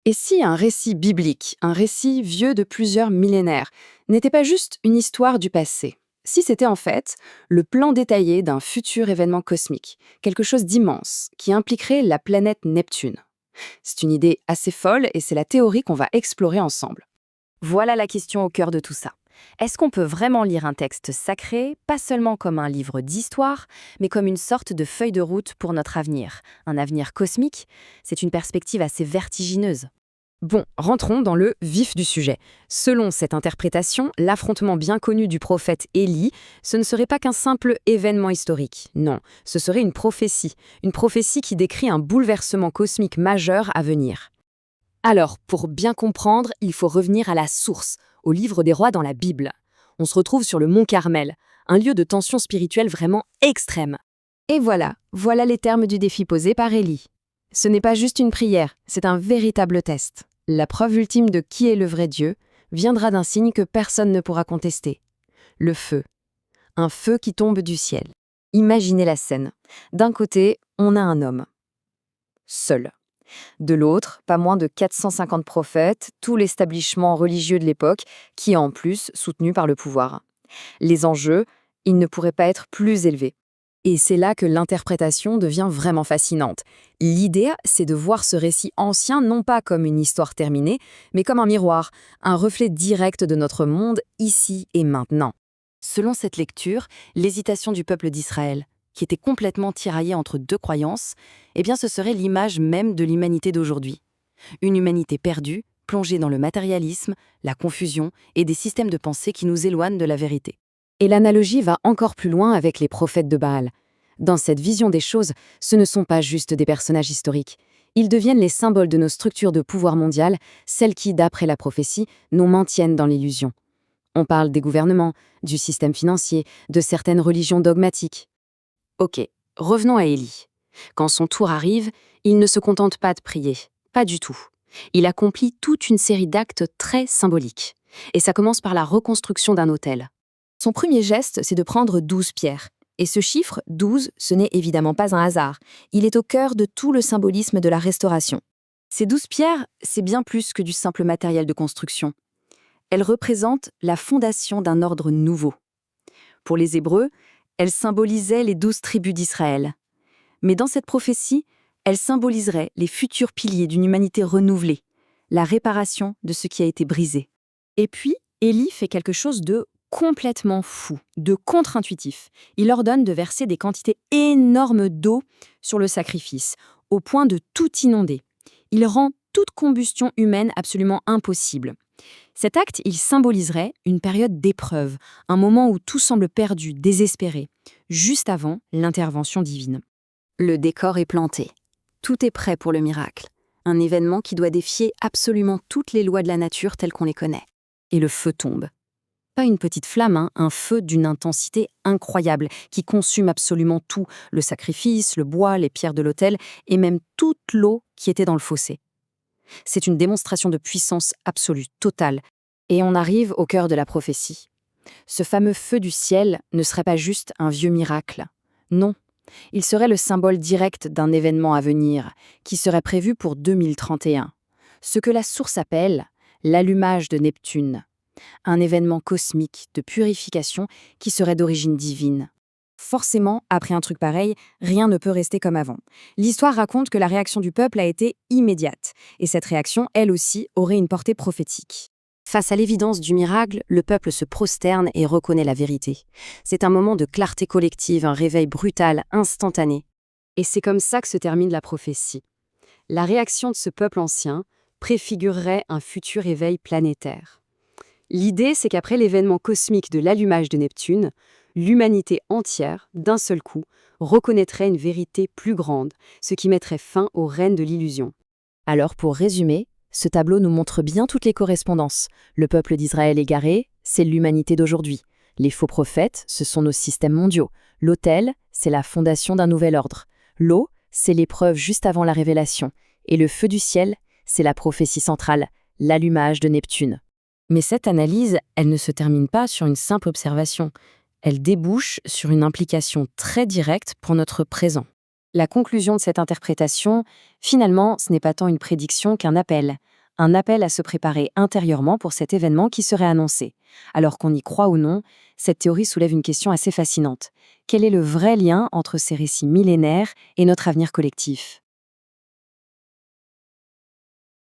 Et si un récit biblique, un récit vieux de plusieurs millénaires, n'était pas juste une histoire du passé? Si c'était en fait le plan détaillé d'un futur événement cosmique, quelque chose d'immense, qui impliquerait la planète Neptune. C'est une idée assez folle et c'est la théorie qu'on va explorer ensemble. Voilà la question au cœur de tout ça. Est-ce qu'on peut vraiment lire un texte sacré, pas seulement comme un livre d'histoire, mais comme une sorte de feuille de route pour notre avenir, un avenir cosmique? C'est une perspective assez vertigineuse. Bon, rentrons dans le vif du sujet. Selon cette interprétation, l'affrontement bien connu du prophète Élie, ce ne serait pas qu'un simple événement historique. Non, ce serait une prophétie qui décrit un bouleversement cosmique majeur à venir. Alors, pour bien comprendre, il faut revenir à la source, au livre des rois dans la Bible. On se retrouve sur le mont Carmel, un lieu de tension spirituelle vraiment extrême. Et voilà les termes du défi posé par Élie. Ce n'est pas juste une prière, c'est un véritable test. La preuve ultime de qui est le vrai Dieu viendra d'un signe que personne ne pourra contester. Le feu. Un feu qui tombe du ciel. Imaginez la scène. D'un côté, on a un homme. Seul. De l'autre, pas moins de 450 prophètes, tout l'établissement religieux de l'époque, qui est en plus soutenu par le pouvoir. Les enjeux, ils ne pourraient pas être plus élevés. Et c'est là que l'interprétation devient vraiment fascinante. L'idée, c'est de voir ce récit ancien non pas comme une histoire terminée, mais comme un miroir, un reflet direct de notre monde ici et maintenant. Selon cette lecture, l'hésitation du peuple d'Israël, qui était complètement tiraillé entre deux croyances, eh bien ce serait l'image même de l'humanité d'aujourd'hui. Une humanité perdue, plongée dans le matérialisme, la confusion et des systèmes de pensée qui nous éloignent de la vérité. Et l'analogie va encore plus loin avec les prophètes de Baal. Dans cette vision des choses, ce ne sont pas juste des personnages historiques. Ils deviennent les symboles de nos structures de pouvoir mondial, celles qui, d'après la prophétie, nous maintiennent dans l'illusion. On parle des gouvernements, du système financier, de certaines religions dogmatiques. Ok, revenons à Élie. Quand son tour arrive, il ne se contente pas de prier. Pas du tout. Il accomplit toute une série d'actes très symboliques. Et ça commence par la reconstruction d'un autel. Son premier geste, c'est de prendre 12 pierres. Et ce chiffre, 12, ce n'est évidemment pas un hasard. Il est au cœur de tout le symbolisme de la restauration. Ces 12 pierres, c'est bien plus que du simple matériel de construction. Elles représentent la fondation d'un ordre nouveau. Pour les Hébreux, elles symbolisaient les 12 tribus d'Israël. Mais dans cette prophétie, elles symboliseraient les futurs piliers d'une humanité renouvelée, la réparation de ce qui a été brisé. Et puis, Élie fait quelque chose de complètement fou, de contre-intuitif. Il ordonne de verser des quantités énormes d'eau sur le sacrifice, au point de tout inonder. Il rend toute combustion humaine absolument impossible. Cet acte, il symboliserait une période d'épreuve, un moment où tout semble perdu, désespéré, juste avant l'intervention divine. Le décor est planté. Tout est prêt pour le miracle. Un événement qui doit défier absolument toutes les lois de la nature telles qu'on les connaît. Et le feu tombe. Pas une petite flamme, un feu d'une intensité incroyable qui consume absolument tout, le sacrifice, le bois, les pierres de l'autel et même toute l'eau qui était dans le fossé. C'est une démonstration de puissance absolue, totale. Et on arrive au cœur de la prophétie. Ce fameux feu du ciel ne serait pas juste un vieux miracle. Non, il serait le symbole direct d'un événement à venir, qui serait prévu pour 2031. Ce que la source appelle l'allumage de Neptune. Un événement cosmique de purification qui serait d'origine divine. Forcément, après un truc pareil, rien ne peut rester comme avant. L'histoire raconte que la réaction du peuple a été immédiate, et cette réaction, elle aussi, aurait une portée prophétique. Face à l'évidence du miracle, le peuple se prosterne et reconnaît la vérité. C'est un moment de clarté collective, un réveil brutal, instantané. Et c'est comme ça que se termine la prophétie. La réaction de ce peuple ancien préfigurerait un futur éveil planétaire. L'idée, c'est qu'après l'événement cosmique de l'allumage de Neptune, l'humanité entière, d'un seul coup, reconnaîtrait une vérité plus grande, ce qui mettrait fin au règne de l'illusion. Alors, pour résumer, ce tableau nous montre bien toutes les correspondances. Le peuple d'Israël égaré, c'est l'humanité d'aujourd'hui. Les faux prophètes, ce sont nos systèmes mondiaux. L'autel, c'est la fondation d'un nouvel ordre. L'eau, c'est l'épreuve juste avant la révélation. Et le feu du ciel, c'est la prophétie centrale, l'allumage de Neptune. Mais cette analyse, elle ne se termine pas sur une simple observation. Elle débouche sur une implication très directe pour notre présent. La conclusion de cette interprétation, finalement, ce n'est pas tant une prédiction qu'un appel. un appel à se préparer intérieurement pour cet événement qui serait annoncé. Alors qu'on y croit ou non, cette théorie soulève une question assez fascinante. Quel est le vrai lien entre ces récits millénaires et notre avenir collectif ?